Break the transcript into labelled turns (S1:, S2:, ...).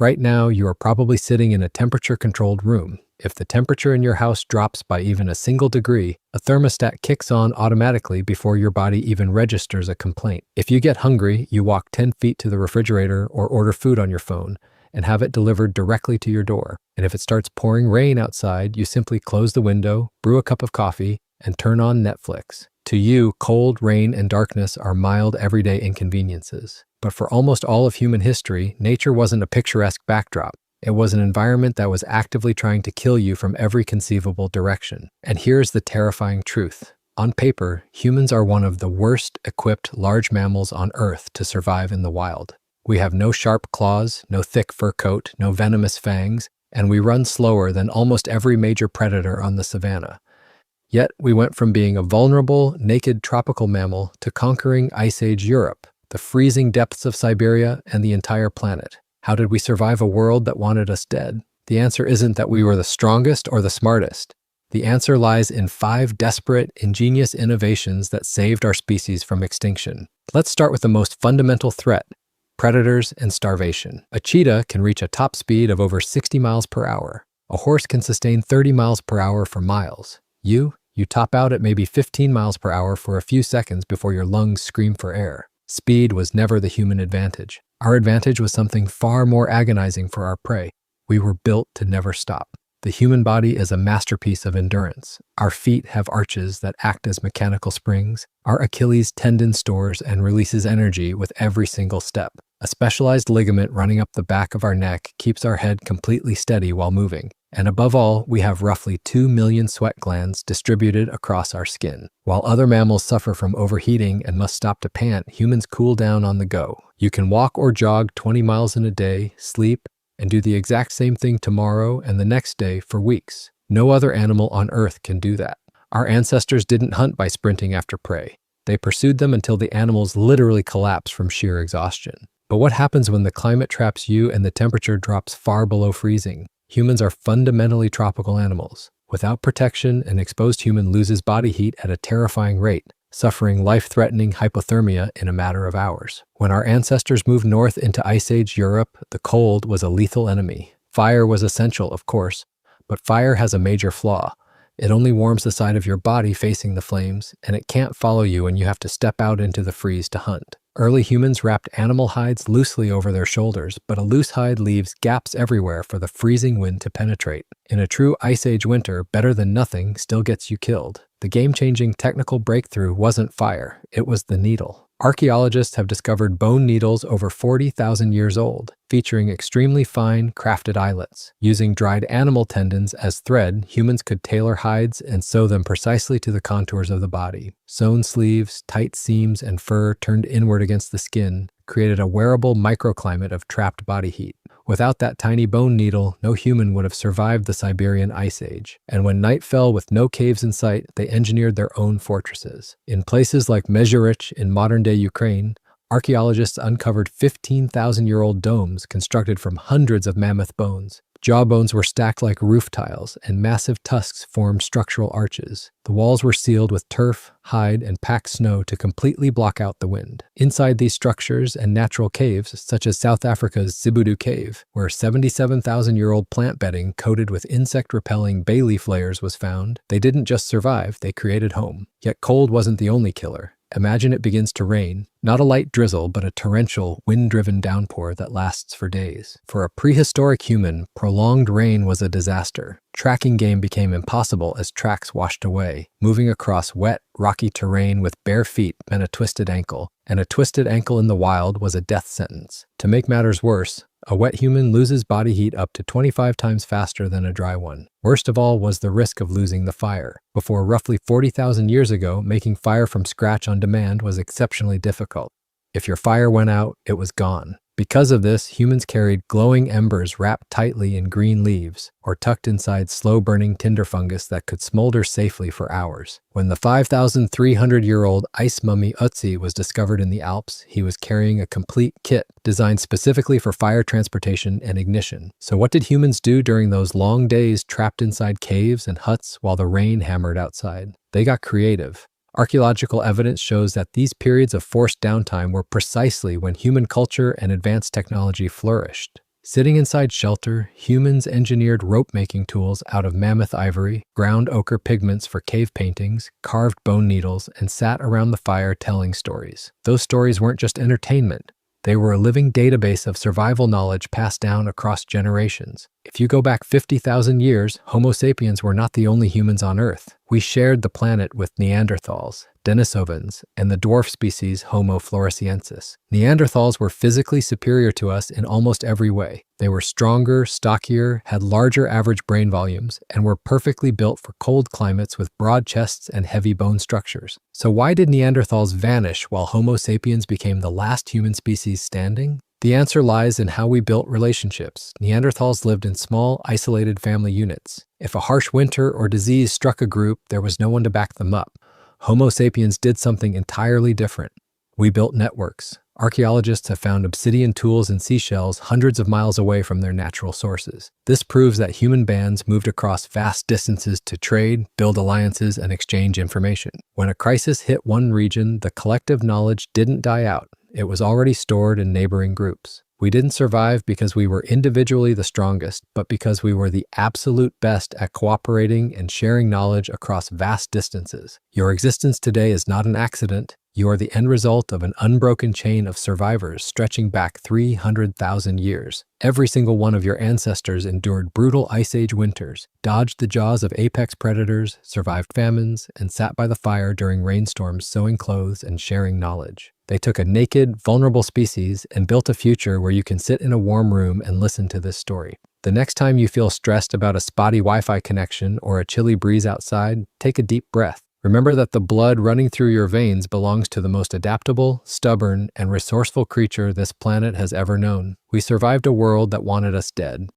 S1: Right now, you are probably sitting in a temperature-controlled room. If the temperature in your house drops by even a single degree, a thermostat kicks on automatically before your body even registers a complaint. If you get hungry, you walk 10 feet to the refrigerator or order food on your phone and have it delivered directly to your door. And if it starts pouring rain outside, you simply close the window, brew a cup of coffee, and turn on Netflix. To you, cold, rain, and darkness are mild everyday inconveniences. But for almost all of human history, nature wasn't a picturesque backdrop. It was an environment that was actively trying to kill you from every conceivable direction. And here's the terrifying truth. On paper, humans are one of the worst equipped large mammals on Earth to survive in the wild. We have no sharp claws, no thick fur coat, no venomous fangs, and we run slower than almost every major predator on the savanna. Yet, we went from being a vulnerable, naked tropical mammal to conquering Ice Age Europe, the freezing depths of Siberia, and the entire planet. How did we survive a world that wanted us dead? The answer isn't that we were the strongest or the smartest. The answer lies in 5 desperate, ingenious innovations that saved our species from extinction. Let's start with the most fundamental threat: predators and starvation. A cheetah can reach a top speed of over 60 miles per hour. A horse can sustain 30 miles per hour for miles. You top out at maybe 15 miles per hour for a few seconds before your lungs scream for air. Speed was never the human advantage. Our advantage was something far more agonizing for our prey. We were built to never stop. The human body is a masterpiece of endurance. Our feet have arches that act as mechanical springs. Our Achilles tendon stores and releases energy with every single step. A specialized ligament running up the back of our neck keeps our head completely steady while moving. And above all, we have roughly 2 million sweat glands distributed across our skin. While other mammals suffer from overheating and must stop to pant, humans cool down on the go. You can walk or jog 20 miles in a day, sleep, and do the exact same thing tomorrow and the next day for weeks. No other animal on Earth can do that. Our ancestors didn't hunt by sprinting after prey. They pursued them until the animals literally collapsed from sheer exhaustion. But what happens when the climate traps you and the temperature drops far below freezing? Humans are fundamentally tropical animals. Without protection, an exposed human loses body heat at a terrifying rate, suffering life-threatening hypothermia in a matter of hours. When our ancestors moved north into Ice Age Europe, the cold was a lethal enemy. Fire was essential, of course, but fire has a major flaw. It only warms the side of your body facing the flames, and it can't follow you when you have to step out into the freeze to hunt. Early humans wrapped animal hides loosely over their shoulders, but a loose hide leaves gaps everywhere for the freezing wind to penetrate. In a true Ice Age winter, better than nothing still gets you killed. The game-changing technical breakthrough wasn't fire, it was the needle. Archaeologists have discovered bone needles over 40,000 years old, featuring extremely fine, crafted eyelets. Using dried animal tendons as thread, humans could tailor hides and sew them precisely to the contours of the body. Sewn sleeves, tight seams, and fur turned inward against the skin created a wearable microclimate of trapped body heat. Without that tiny bone needle, no human would have survived the Siberian Ice Age. And when night fell with no caves in sight, they engineered their own fortresses. In places like Mezhyrich in modern-day Ukraine, archaeologists uncovered 15,000-year-old domes constructed from hundreds of mammoth bones. Jawbones were stacked like roof tiles, and massive tusks formed structural arches. The walls were sealed with turf, hide, and packed snow to completely block out the wind. Inside these structures and natural caves, such as South Africa's Zibudu Cave, where 77,000-year-old plant bedding coated with insect-repelling bay leaf layers was found, they didn't just survive, they created home. Yet cold wasn't the only killer. Imagine it begins to rain, not a light drizzle, but a torrential, wind-driven downpour that lasts for days. For a prehistoric human, prolonged rain was a disaster. Tracking game became impossible as tracks washed away. Moving across wet, rocky terrain with bare feet meant a twisted ankle, and a twisted ankle in the wild was a death sentence. To make matters worse, a wet human loses body heat up to 25 times faster than a dry one. Worst of all was the risk of losing the fire. Before roughly 40,000 years ago, making fire from scratch on demand was exceptionally difficult. If your fire went out, it was gone. Because of this, humans carried glowing embers wrapped tightly in green leaves or tucked inside slow-burning tinder fungus that could smolder safely for hours. When the 5,300-year-old ice mummy Ötzi was discovered in the Alps, he was carrying a complete kit designed specifically for fire transportation and ignition. So what did humans do during those long days trapped inside caves and huts while the rain hammered outside? They got creative. Archaeological evidence shows that these periods of forced downtime were precisely when human culture and advanced technology flourished. Sitting inside shelter, humans engineered rope-making tools out of mammoth ivory, ground ochre pigments for cave paintings, carved bone needles, and sat around the fire telling stories. Those stories weren't just entertainment. They were a living database of survival knowledge passed down across generations. If you go back 50,000 years, Homo sapiens were not the only humans on Earth. We shared the planet with Neanderthals, Denisovans, and the dwarf species Homo floresiensis. Neanderthals were physically superior to us in almost every way. They were stronger, stockier, had larger average brain volumes, and were perfectly built for cold climates with broad chests and heavy bone structures. So why did Neanderthals vanish while Homo sapiens became the last human species standing? The answer lies in how we built relationships. Neanderthals lived in small, isolated family units. If a harsh winter or disease struck a group, there was no one to back them up. Homo sapiens did something entirely different. We built networks. Archaeologists have found obsidian tools and seashells hundreds of miles away from their natural sources. This proves that human bands moved across vast distances to trade, build alliances, and exchange information. When a crisis hit one region, the collective knowledge didn't die out. It was already stored in neighboring groups. We didn't survive because we were individually the strongest, but because we were the absolute best at cooperating and sharing knowledge across vast distances. Your existence today is not an accident. You are the end result of an unbroken chain of survivors stretching back 300,000 years. Every single one of your ancestors endured brutal Ice Age winters, dodged the jaws of apex predators, survived famines, and sat by the fire during rainstorms sewing clothes and sharing knowledge. They took a naked, vulnerable species and built a future where you can sit in a warm room and listen to this story. The next time you feel stressed about a spotty Wi-Fi connection or a chilly breeze outside, take a deep breath. Remember that the blood running through your veins belongs to the most adaptable, stubborn, and resourceful creature this planet has ever known. We survived a world that wanted us dead,